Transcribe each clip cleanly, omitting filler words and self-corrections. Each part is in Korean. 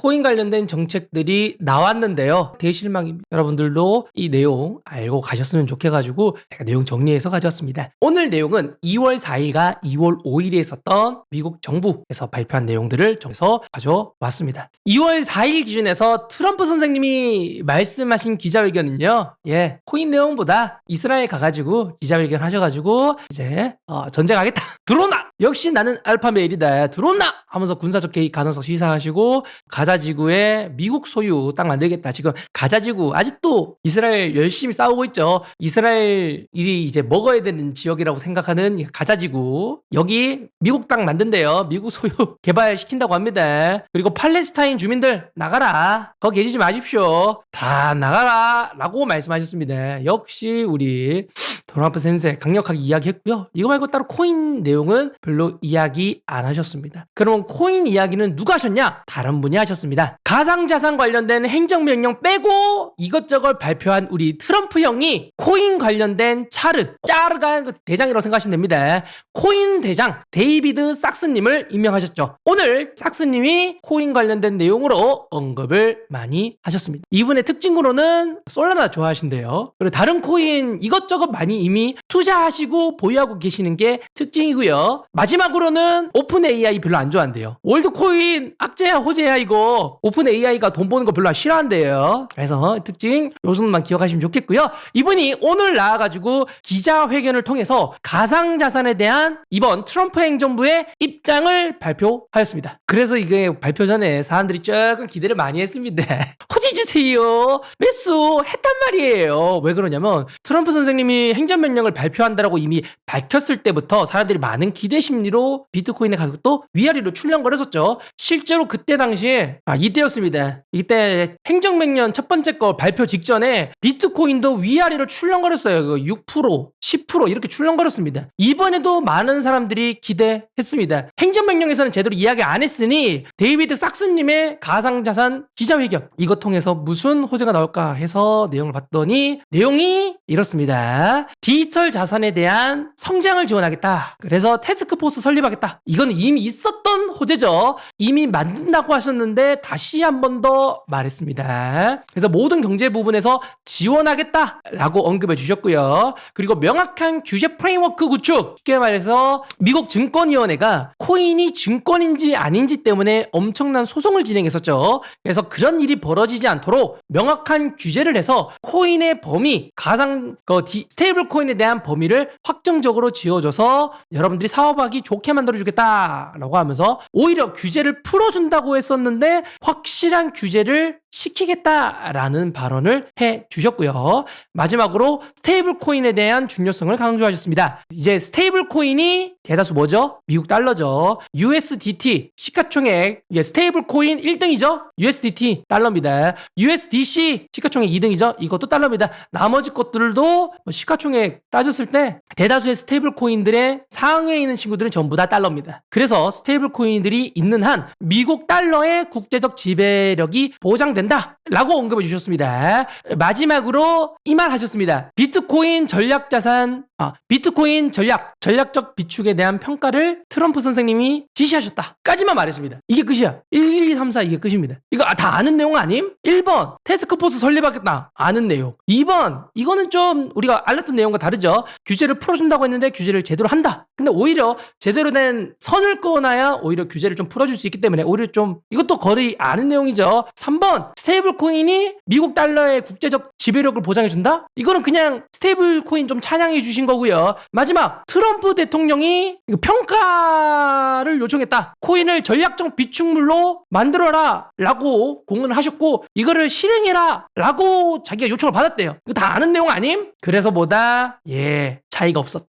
코인 관련된 정책들이 나왔는데요. 대실망입니다. 여러분들도 이 내용 알고 가셨으면 좋겠가지고 제가 내용 정리해서 가져왔습니다. 오늘 내용은 2월 4일과 2월 5일에 있었던 미국 정부에서 발표한 내용들을 정해서 가져왔습니다. 2월 4일 기준에서 트럼프 선생님이 말씀하신 기자회견은요. 코인 내용보다 이스라엘 가가지고 기자회견 하셔가지고 이제 전쟁하겠다. 들어온다. 역시 나는 알파메일이다. 들어온다. 하면서 군사적 개입 가능성 시사하시고 가자지구에 미국 소유 땅 만들겠다. 지금 가자지구 아직도 이스라엘 열심히 싸우고 있죠. 이스라엘이 이제 먹어야 되는 지역이라고 생각하는 가자지구 여기 미국 땅 만든대요. 미국 소유 개발시킨다고 합니다. 그리고 팔레스타인 주민들 나가라. 거기 계시지 마십시오. 다 나가라 라고 말씀하셨습니다. 역시 우리 트럼프 센세 강력하게 이야기했고요. 이거 말고 따로 코인 내용은 별로 이야기 안 하셨습니다. 그럼 코인 이야기는 누가 하셨냐? 다른 분이 하셨습니다. 가상자산 관련된 행정명령 빼고 이것저것 발표한 우리 트럼프 형이 코인 관련된 짜르가 대장이라고 생각하시면 됩니다. 코인 대장 데이비드 삭스님을 임명하셨죠. 오늘 삭스님이 코인 관련된 내용으로 언급을 많이 하셨습니다. 이분의 특징으로는 솔라나 좋아하신대요. 그리고 다른 코인 이것저것 많이 이미 투자하시고 보유하고 계시는 게 특징이고요. 마지막으로는 오픈 AI 별로 안 좋아한대요. 월드코인 악재야 호재야 이거 오픈 AI가 돈 버는 거 별로 싫어한대요. 그래서 특징 요 정도만 기억하시면 좋겠고요. 이분이 오늘 나와가지고 기자회견을 통해서 가상자산에 대한 이번 트럼프 행정부의 입장을 발표하였습니다. 그래서 이게 발표 전에 사람들이 조금 기대를 많이 했습니다. 호재 주세요. 매수 했단 말이에요. 왜 그러냐면 트럼프 선생님이 행정명령을 발표한다라고 이미 밝혔을 때부터 사람들이 많은 기대 심리로 비트코인의 가격도 위아래로 출렁거렸었죠. 실제로 그때 당시에 이때였습니다. 이때 행정명령 첫 번째 거 발표 직전에 비트코인도 위아래로 출렁거렸어요. 6%, 10% 이렇게 출렁거렸습니다. 이번에도 많은 사람들이 기대했습니다. 행정명령에서는 제대로 이야기 안 했으니 데이비드 삭스님의 가상자산 기자회견 이거 통해서 무슨 호재가 나올까 해서 내용을 봤더니 내용이 이렇습니다. 디지털 자산에 대한 성장을 지원하겠다. 그래서 태스크포스 설립하겠다. 이건 이미 있었던 호재죠. 이미 만든다고 하셨는데 다시 한 번 더 말했습니다. 그래서 모든 경제 부분에서 지원하겠다라고 언급해 주셨고요. 그리고 명확한 규제 프레임워크 구축. 쉽게 말해서 미국 증권위원회가 코인이 증권인지 아닌지 때문에 엄청난 소송을 진행했었죠. 그래서 그런 일이 벌어지지 않도록 명확한 규제를 해서 코인의 범위, 스테이블 코인에 대한 범위를 확정적으로 지어줘서 여러분들이 사업하기 좋게 만들어주겠다라고 하면서 오히려 규제를 풀어준다고 했었는데 확실한 규제를 시키겠다라는 발언을 해 주셨고요. 마지막으로 스테이블 코인에 대한 중요성을 강조하셨습니다. 이제 스테이블 코인이 대다수 뭐죠? 미국 달러죠. USDT 시가총액 스테이블 코인 1등이죠. USDT 달러입니다. USDC 시가총액 2등이죠. 이것도 달러입니다. 나머지 것들도 시가총액 따졌을 때 대다수의 스테이블 코인들의 상위에 있는 친구들은 전부 다 달러입니다. 그래서 스테이블 코인들이 있는 한 미국 달러의 국제적 지배력이 보장된다 라고 언급해 주셨습니다. 마지막으로 이 말 하셨습니다. 비트코인 전략적 비축에 대한 평가를 트럼프 선생님이 지시하셨다 까지만 말했습니다. 이게 끝이야. 1, 2, 3, 4 이게 끝입니다. 이거 다 아는 내용 아님? 1번 태스크포스 설립하겠다. 아는 내용. 2번 이거는 좀 우리가 알았던 내용과 다르죠. 규제를 풀어준다고 했는데 규제를 제대로 한다. 근데 오히려 제대로 된 선을 그어놔야 오히려 규제를 좀 풀어줄 수 있기 때문에 오히려 좀 이것도 거의 아는 내용이죠. 3번 스테이블 코인이 미국 달러의 국제적 지배력을 보장해준다? 이거는 그냥 스테이블 코인 좀 찬양해 주신 거고요. 마지막 트럼프 대통령이 평가를 요청했다. 코인을 전략적 비축물로 만들어라 라고 공언을 하셨고 이거를 실행해라 라고 자기가 요청을 받았대요. 이거 다 아는 내용 아님? 그래서 뭐다? 차이가 없었다.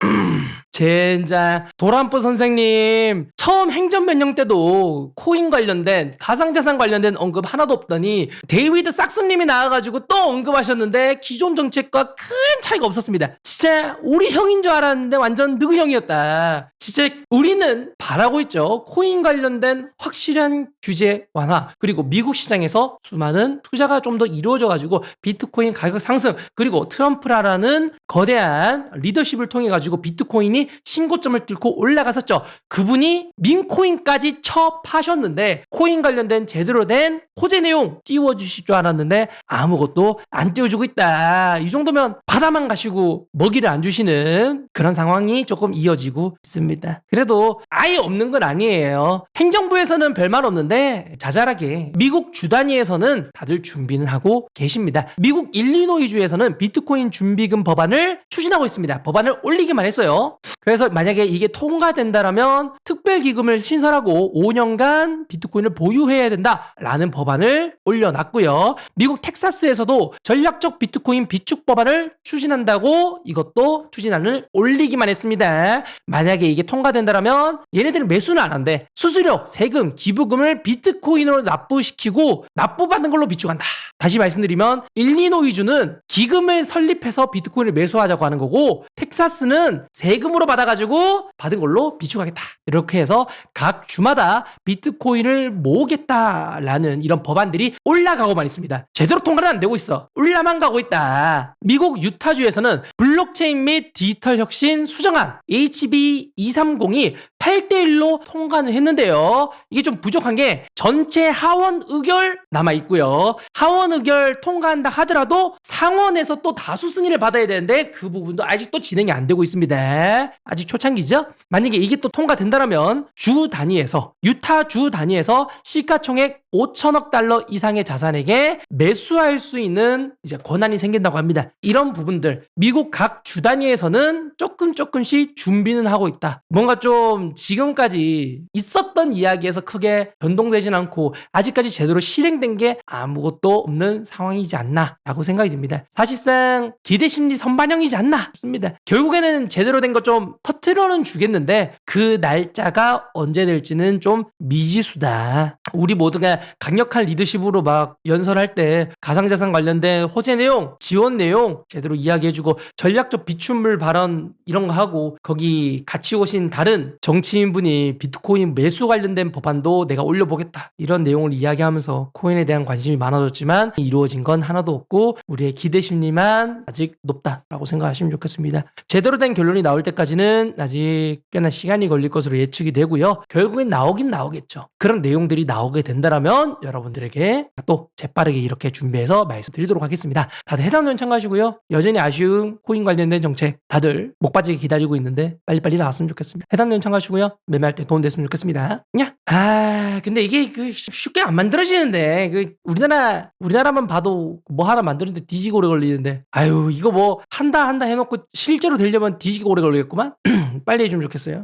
젠장 도란프 선생님 처음 행정명령 때도 코인 관련된 가상자산 관련된 언급 하나도 없더니 데이비드 삭스님이 나와가지고 또 언급하셨는데 기존 정책과 큰 차이가 없었습니다. 진짜 우리 형인 줄 알았는데 완전 누구 형이었다. 진짜 우리는 바라고 있죠. 코인 관련된 확실한 규제 완화 그리고 미국 시장에서 수많은 투자가 좀 더 이루어져가지고 비트코인 가격 상승 그리고 트럼프라는 거대한 리더십을 통해 가지고 비트코인이 분이 신고점을 뚫고 올라갔었죠. 그분이 민코인까지 파셨는데 코인 관련된 제대로 된 호재 내용 띄워주실 줄 알았는데 아무것도 안 띄워주고 있다. 이 정도면 바다만 가시고 먹이를 안 주시는 그런 상황이 조금 이어지고 있습니다. 그래도 아예 없는 건 아니에요. 행정부에서는 별말 없는데 자잘하게 미국 주 단위에서는 다들 준비는 하고 계십니다. 미국 일리노이주에서는 비트코인 준비금 법안을 추진하고 있습니다. 법안을 올리기만 했어요. 그래서 만약에 이게 통과된다라면 특별기금을 신설하고 5년간 비트코인을 보유해야 된다라는 법안을 올려놨고요. 미국 텍사스에서도 전략적 비트코인 비축 법안을 추진한다고 이것도 추진안을 올리기만 했습니다. 만약에 이게 통과된다라면 얘네들은 매수는 안 한대. 수수료, 세금, 기부금을 비트코인으로 납부시키고 납부받는 걸로 비축한다. 다시 말씀드리면 일리노이주는 기금을 설립해서 비트코인을 매수하자고 하는 거고 텍사스는 세금으로 받아가지고 받은 걸로 비축하겠다. 이렇게 해서 각 주마다 비트코인을 모으겠다라는 이런 법안들이 올라가고만 있습니다. 제대로 통과는 안 되고 있어. 올라만 가고 있다. 미국 유타주에서는 블록체인 및 디지털 혁신 수정안 HB 230이 8대1로 통과는 했는데요. 이게 좀 부족한 게 전체 하원 의결 남아있고요. 하원 의결 통과한다 하더라도 상원에서 또 다수 승인을 받아야 되는데 그 부분도 아직도 진행이 안 되고 있습니다. 아직 초창기죠? 만약에 이게 또 통과된다면 주 단위에서 유타 주 단위에서 시가총액 5천억 달러 이상의 자산에게 매수할 수 있는 이제 권한이 생긴다고 합니다. 이런 부분들 미국 각 주 단위에서는 조금씩 준비는 하고 있다. 뭔가 좀 지금까지 있었던 이야기에서 크게 변동되진 않고 아직까지 제대로 실행된 게 아무것도 없는 상황이지 않나 라고 생각이 듭니다. 사실상 기대심리 선반영이지 않나 싶습니다. 결국에는 제대로 된 거 좀 터트려는 주겠는데 그 날짜가 언제 될지는 좀 미지수다. 우리 모두가 강력한 리더십으로 막 연설할 때 가상자산 관련된 호재 내용, 지원 내용 제대로 이야기해주고 전략적 비축물 발언 이런 거 하고 거기 같이 오신 다른 정치인분이 비트코인 매수 관련된 법안도 내가 올려보겠다 이런 내용을 이야기하면서 코인에 대한 관심이 많아졌지만 이루어진 건 하나도 없고 우리의 기대심리만 아직 높다라고 생각하시면 좋겠습니다. 제대로 된 결론이 나올 때까지는 아직 꽤나 시간이 걸릴 것으로 예측이 되고요. 결국엔 나오긴 나오겠죠. 그런 내용들이 나오게 된다면 여러분들에게 또 재빠르게 이렇게 준비해서 말씀드리도록 하겠습니다. 다들 해당 내용 참고하시고요. 여전히 아쉬운 코인 관련된 정책 다들 목 빠지게 기다리고 있는데 빨리빨리 나왔으면 좋겠습니다. 해당 내용 참고하시고요. 매매할 때 도움 됐으면 좋겠습니다. 근데 이게 쉽게 안 만들어지는데 우리나라만 봐도 뭐 하나 만드는데 뒤지고 오래 걸리는데 이거 뭐 한다 해놓고 실제로 되려면 뒤지고 오래 걸리겠구만. 빨리 해주면 좋겠어요.